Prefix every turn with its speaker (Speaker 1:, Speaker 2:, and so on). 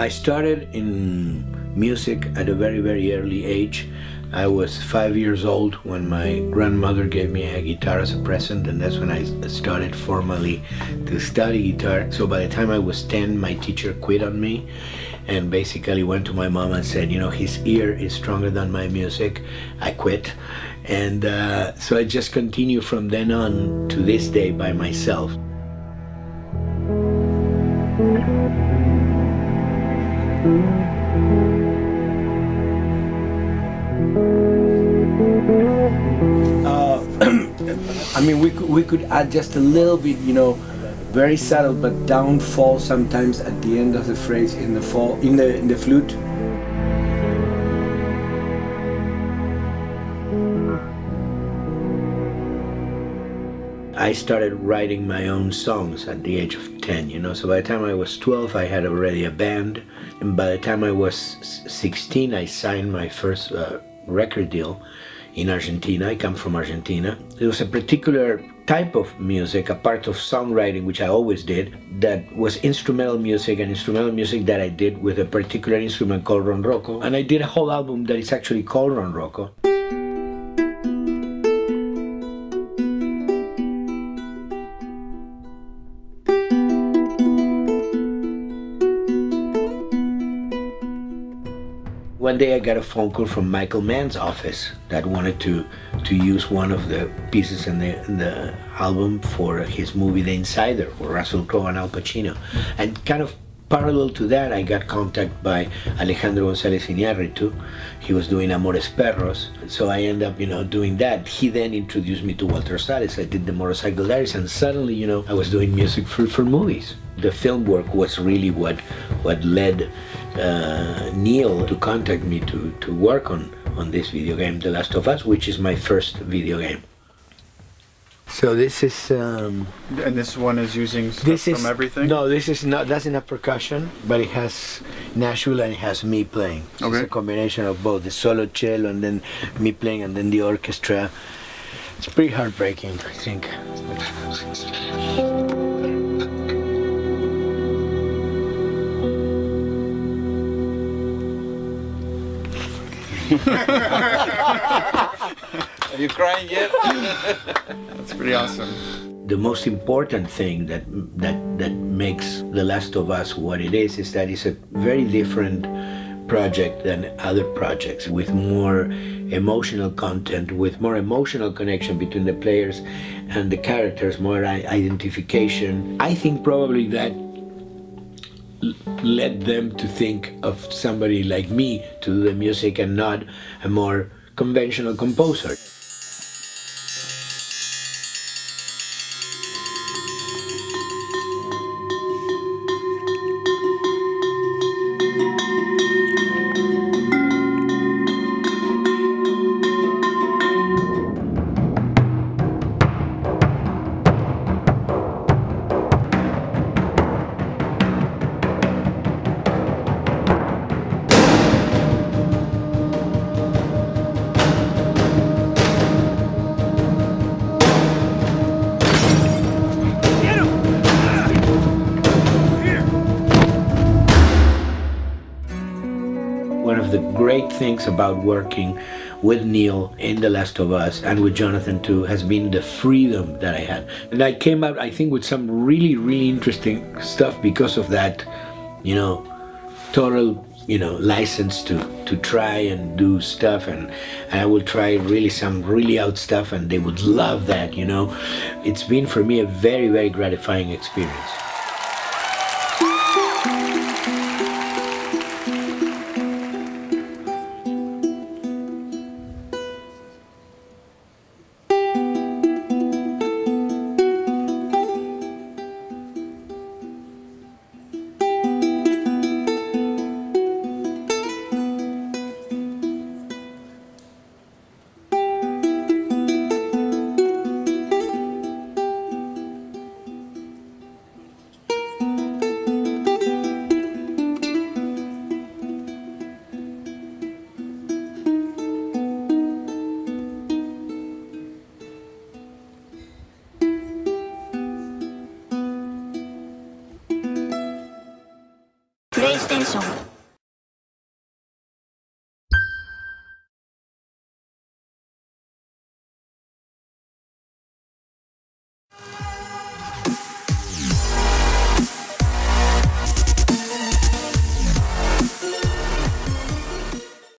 Speaker 1: I started in music at a very, very early age. I was 5 years old when my grandmother gave me a guitar as a present, and that's when I started formally to study guitar. So by the time I was 10, my teacher quit on me and basically went to my mom and said, you know, his ear is stronger than my music. I quit. And so I just continue from then on to this day by myself. I mean, we could add just a little bit, you know, very subtle, but downfall sometimes at the end of the phrase in the fall, in the flute. I started writing my own songs at the age of 10, you know, so by the time I was 12 I had already a band, and by the time I was 16 I signed my first record deal in Argentina. I come from Argentina. It was a particular type of music, a part of songwriting which I always did, that was instrumental music, and instrumental music that I did with a particular instrument called ronroco, and I did a whole album that is actually called ronroco. One day I got a phone call from Michael Mann's office that wanted to use one of the pieces in the album for his movie The Insider, for Russell Crowe and Al Pacino. And kind of parallel to that, I got contacted by Alejandro González Iñárritu. He was doing Amores Perros, so I ended up, you know, doing that. He then introduced me to Walter Salles. I did the Motorcycle Diaries, and suddenly, you know, I was doing music for movies. The film work was really what led Neil to contact me to work on this video game, The Last of Us, which is my first video game. So this is... and
Speaker 2: this one is using stuff from everything?
Speaker 1: No, this is not, that's in a percussion, but it has Nashville and it has me playing. So okay. It's a combination of both, the solo cello and then me playing and then the orchestra. It's pretty heartbreaking, I think.
Speaker 2: Are you crying yet? That's pretty awesome.
Speaker 1: The most important thing that makes The Last of Us what it is that it's a very different project than other projects, with more emotional content, with more emotional connection between the players and the characters, more identification. I think probably that led them to think of somebody like me to do the music and not a more conventional composer. One of the great things about working with Neil in The Last of Us and with Jonathan too has been the freedom that I had. And I came out, I think, with some really, really interesting stuff because of that, you know, total, you know, license to try and do stuff, and I will try really some really out stuff and they would love that, you know. It's been for me a very, very gratifying experience.
Speaker 3: テンション